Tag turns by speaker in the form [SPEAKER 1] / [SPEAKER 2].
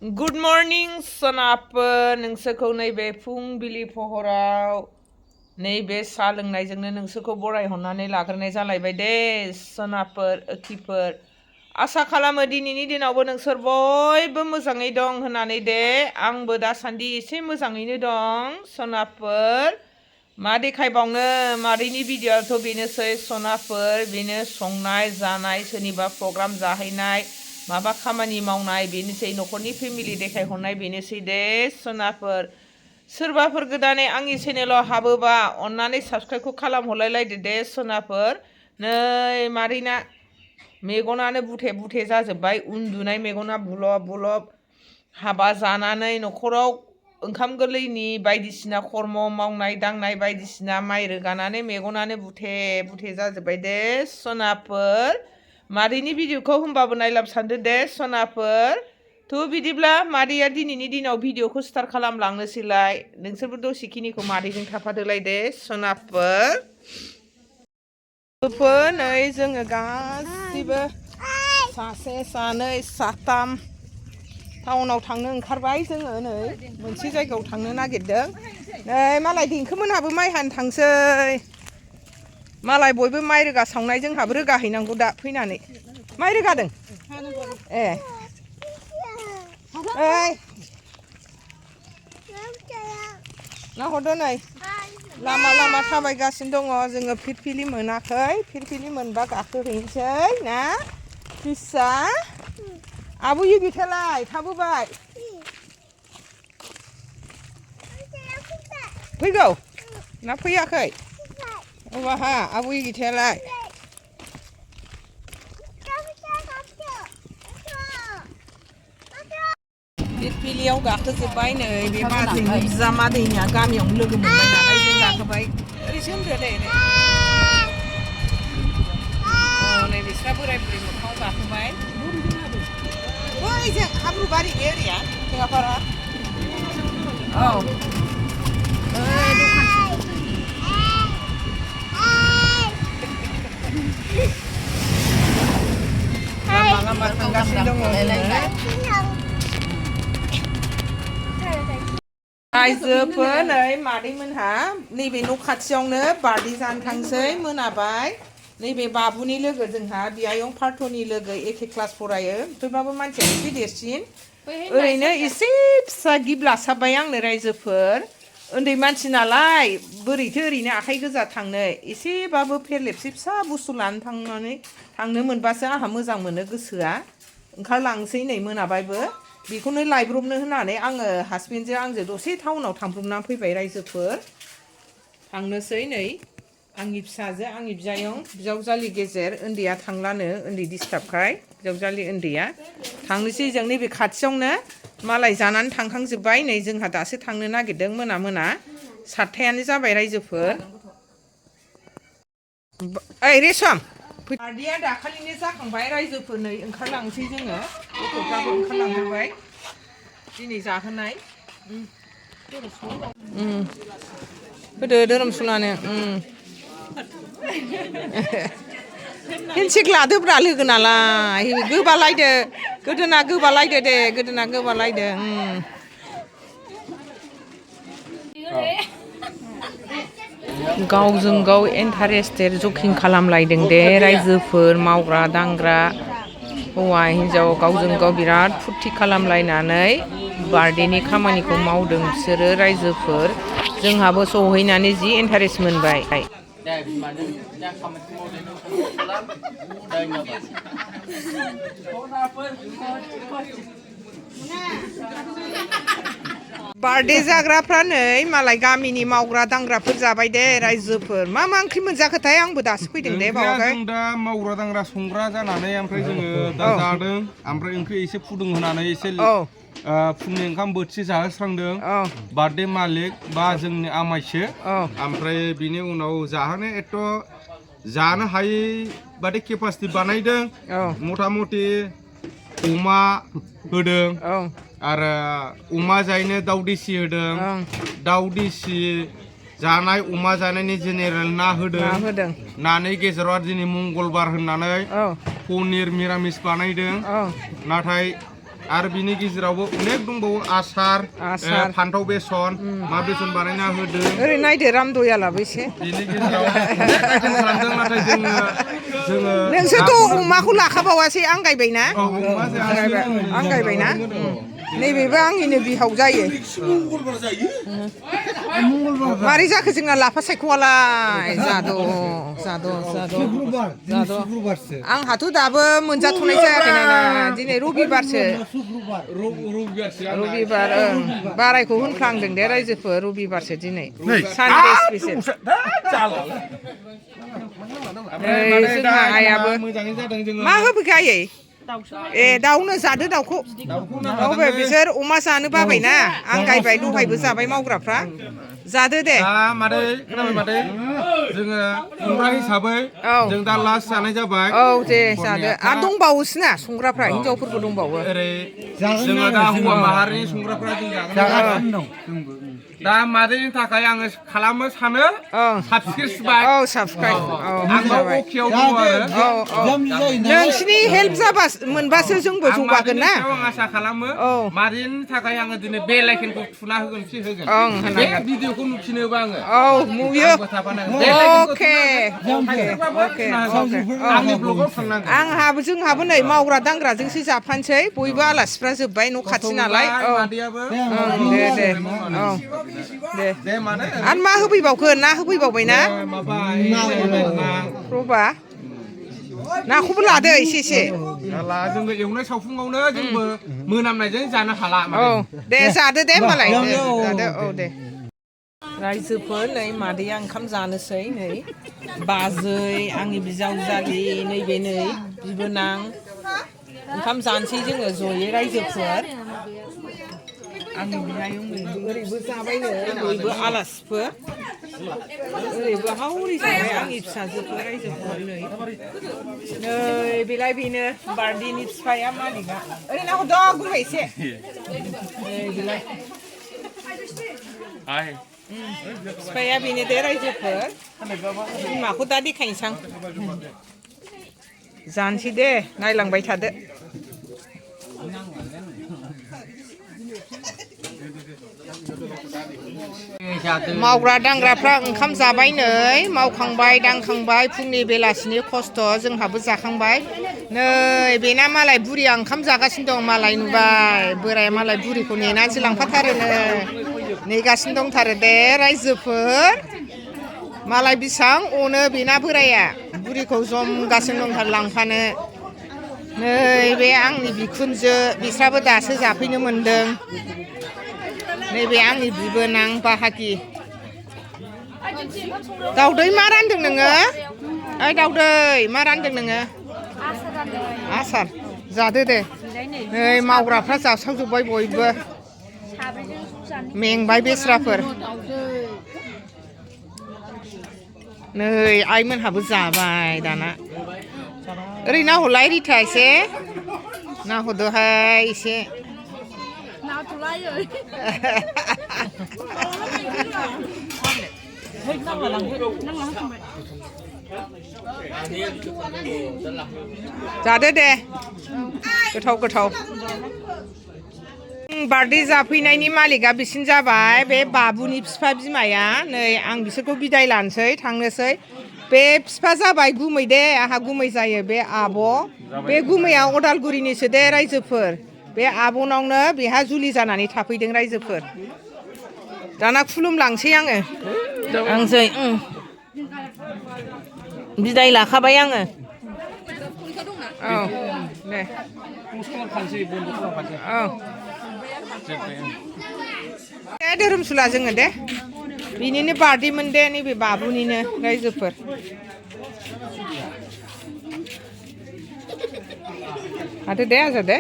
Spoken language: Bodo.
[SPEAKER 1] Good morning, सोनाबफोर नोंसोरखौ नैबे फुंबिलि पहराव नैबे सा लोंनायजोंनो नोंसोरखौ बरायहरनानै लाग्रोनाय जालायबाय दे सोनाबफोर ओखिफोर आसा खालामो दिनैनि दिनावबो नोंसोर बयबो मोजाङै दं होननानै दे आंबो दासान्दि एसे मोजाङैनो दं सोनाबफोर मा देखायबावनो मादैनि भिडिअ'आथ' बेनोसै सोनाबफोर बेनो संनाय जानाय सोरनिबा प्रग्राम जाहैनाय माबा खामानि मावनाय बेनोसै न'खरनि फेमिलि देखायहरनाय बेनोसै दे सोनाबफोर सोरबाफोर गोदानै आंनि चेनेलाव हाबोबा अन्नानै साबस्क्राइबखौ खालामहरलायलायदो दे सोनाबफोर नै मादैना मेगनानो बुथे बुथे जाजोब्बाय उन्दुनाय मेगना बुलब बुलब हाबा जानानै न'खराव ओंखाम गोरलैनि बायदिसिना खर्म मावनाय दांनाय बायदिसिना माइ रोगानानै मेगनानो बुथे बुथे जाजोब्बाय दे सोनाबफोर मादैनि भिडिअ'खौ होमबाबो नायलाब सानदो दे सोनाबफोर थ' बिदिब्ला मादैया दिनैनि दिनाव भिडिअ'खौ स्टार्ट खालामलांनोसैलाय नोंसोरबो दसेखिनिखौ मादैजों थाफादोलाय दे सोनाबफोर नै जोङो गासिबो सासे सानै साथाम टाउनाव थांनो ओंखारबाय जोङो नै मोनसे जायगायाव थांनो नागिरदों नै मालाय देंखोमोनहाबो माइ हानो थांसै मालाय बयबो माइ रोगा सावनाय जोंहाबो रोगाहैनांगौ दा फैनानै माइ रोगादों ए ओइ नाहरदो नै लामा लामा थाबायगासिनो दङ जोङो फिरफिलि मोनाखै फिरफिलि मोनबा गाखोहैनोसै ना फिसा आबु इगिथालाय थाबोबाय फैगौ ना फैयाखै अबाहा आबु इगिथालाय फिरफिलियाव गाखोजोब्बाय नै बे बाजैनि बिजामादैनिया गामियावनो लोगो मोनबाय नालाय जों गाखोबाय ओरैसो होनदो दे नै बिस्रा बोराय बुरै मोखाङाव गाखोबाय बैजों हाब्रुबारि बे एरिया टेङापारा औ लामा लामा थांगासिनो दङ रायजोफोर नै मादैमोनहा नैबे न' खाथियावनो बार्थडे जानो थांसै मोनाबाय नैबे बाबुनि लोगो जोंहा बियायं पार्थनि लोगो एखे क्लास फरायो थेवब्लाबो मानसिया एसे देरसिन ओरैनो एसे फिसा गिफ्ट लासाबबाय आंनो रायजोफोर उन्दै मानसि नालाय बोरैथो ओरैनो आखाइ गोजा थांनो एसेबाबो फेरलेबसे फिसा बुस्थु लानो थांनो मोनबासो आंहा मोजां मोनो गोसोआ ओंखारलांसै नै मोनाबायबो बेखौनो लायब्रबनो होननानै आङो हासबेन्डजों आंजों दसे टाउनाव थांब्रबनानै फैबाय रायजोफोर थांनोसै नै आंनि फिसाजो आंनि बिजायं बिजावजालि गेजेर उन्दैया थांलानो उन्दै डिस्टार्बखाय बिजावजालि उन्दैया थांनोसै जों नैबे खाथियावनो मालाय जानानै थांखांजोब्बाय नै जोंहा दासो थांनो नागिरदों मोना मोना 7थायानो जाबाय रायजोफोर ओइ रेसम बार्थडेया दाखालिनो जाखांबाय रायजोफोर नै ओंखारलांसै जोङो गथ'फ्राबो ओंखारलांजोब्बाय दिनै जाहोनाय होदो धोरोमसुलानो हेन्डसेक लादोब्रा लोगो नालाय गोबालायदो गोदोना गोबालायदो दे गोदोना गोबालायदो गावजों गाव इन्टारेस्टेड जकिं खालामलायदों दे रायजोफोर मावग्रा दांग्रा हौवा हिन्जाव गावजों गाव बिराद फुरथि खालामलायनानै बार्थडेनि खामानिखौ मावदों बिसोरो रायजोफोर जोंहाबो सहैनानै जि इन्टारेस्ट मोनबाय बार्थडे जाग्राफ्रा नै मालाय गामिनि मावग्रा दांग्राफोर जाबाय दे रायजोफोर मा ओंख्रि मोनजाखोथाय आंबो दासो फैदों दे बावाखै
[SPEAKER 2] जों दा मावग्रा दांग्रा संग्रा जानानै ओमफ्राय जोङो दा जादों ओमफ्राय ओंख्रि एसे फुदुंहोनानै एसे फुंनि ओंखाम बोथिसे जाहोस्रांदों बार्थडे मालिक बा जोंनि आमाइसो ओमफ्राय बिनि उनाव जाहोनो एथ' जानो हायै बादि केपासिटि बानायदों मथा मथि अमा होदों आरो अमा जायनो दाउ देसि होदों दाउ देसि जानाय अमा जानायनि जेनेरेल ना होदों नानि गेजेराव दिनै मंगलबार होननानै पनिर मिरामिस बानायदों नाथाय आरो बिनि गेजेरावबो अनेक दंबावो आसार फान्थाव बेसन मा बेसन बानायना होदों
[SPEAKER 1] ओरै नायदो रामदयालाबो एसे
[SPEAKER 2] बिनि गेजेराव अनेक आइटेम खालामदों नाथाय जोङो
[SPEAKER 1] नोंसोरथ' अमाखौ लाखाबावासै आं गायबायना आं गायबायना नैबेबो आंनिनो बिहाव जायो मारै जाखो जोंना लाफा सायख'वालाय जाद' आंहाथ' दाबो मोनजाथ'नाय जायाखै नायना दिनै रबिबारसो रबिबार बारायखौ होनफ्लांदों दे रायजोफोर रबिबारसो दिनै सानडे स्पेसियेल जोंहा आइयाबो मा होबोखो आयै ए दाउनो जादो दाउखौ बिसोर अमा जानो बाबायना आं गायबाय दहायबो जाबाय मावग्राफ्रा जादो दे
[SPEAKER 2] मादै खोनाबाय मादै जोङो संग्रा हिसाबै जों दा लास्ट जानाय जाबाय
[SPEAKER 1] औ दे जादो आरो दंबावोसोना संग्राफ्रा हिनजावफोरबो दंबावो
[SPEAKER 2] ओरै जोङो दा हौवा माहारिनि संग्राफ्रा जों जागोन दा मादैनि थाखाय आङो खालामो सानो साबस्क्राइब नोंसिनि हेल्प जाबा मोनबासो जोंबो जौगागोन ना आं आसा खालामो मादैनि थाखाय आङो दिनै बे लाइकेनखौ थुना होगोन बे भिडिअखौ नुफिनोबा आङो
[SPEAKER 1] नुयो
[SPEAKER 2] आंनि ब्लगाव थांनांगोन
[SPEAKER 1] जोंहाबो नै मावग्रा दांग्राजोंसो जाफानोसै बयबो आलासिफ्रा जोब्बाय न' खाथि नालाय दे आरो मा होफैबावखो ना होफैबावबायना रबा नाखौबो लादो एसे
[SPEAKER 2] जोंबो एवनाय सावफुङावनो जोंबो मोनामनायजों जानो हाला
[SPEAKER 1] दे जादो दे होमबालाय जादो दे रायजोफोर नै मादैया ओंखाम जानोसै नै बाजै आंनि बिजावजालि नैबे नै बिबोनां ओंखाम जानोसै जोङो जयै रायजोफोर आंनि बियायं ओरैबो जाबायनो बयबो आलासिफोर ओरैबो हावरि जाबाय आंनि फिसाजोफोर रायजोफोर नै बेलाय बेनो बार्डेनि बिफाया मालिकआ ओरै नाहरद' गुमै एसे बेलाय बिफाया बेनो दे रायजोफोर बिमाखौ दा देखायनोसां जानोसै दे नायलांबाय थादो मावग्रा दांग्राफ्रा ओंखाम जाबाय नै मावखांबाय दांखांबाय फुंनि बेलासिनि खस्थ' जोंहाबो जाखांबाय नै बेना मालाय बुरिया ओंखाम जागासिनो दं मालाय नुबाय बोराया मालाय बुरिखौ नेनानैसो लांफाथारोनो नेगासिनो दंथारो दे रायजोफोर मालाय बेसां अनो बेना बोराया बुरिखौ जमगासिनो दंथारो लांफानो नै बे आंनि बिखुनजो बिस्राबो दासो जाफैनो मोनदों नैबे आंनि बिबोनां बाहागि दाउदै मा रानदों नोङो ओइ दाउदै मा रानदों नोङो आसार जादो दे नै मावग्राफ्रा जासावजोब्बाय बयबो मेंबाय बेस्राफोर नै आइमोनहाबो जाबाय दाना ओरै नाहरलाय रिथा एसे नाहरदोहाय एसे जादो दे गोथाव बार्थडे जाफैनायनि मालिकआ बिसिन जाबाय बे बाबुनि बिफा बिमाया नै आं बिसोरखौ बिदाय लानोसै थांनोसै बे बिफा जाबाय गुमै दे आंहा गुमै जायो बे आब' बे गुमैया अदालगुरिनिसो दे रायजोफोर बे आब'नावनो बेहा जुलि जानानै थाफैदों रायजोफोर दाना खुलुमलांसै आङो आंजों बिदाय लाखाबाय आङो औ दे औ धोरोमसुला जोङो दे बिनिनो बार्थडेमोन दे नैबे बाबुनिनो रायजोफोर हादो दे आजा दे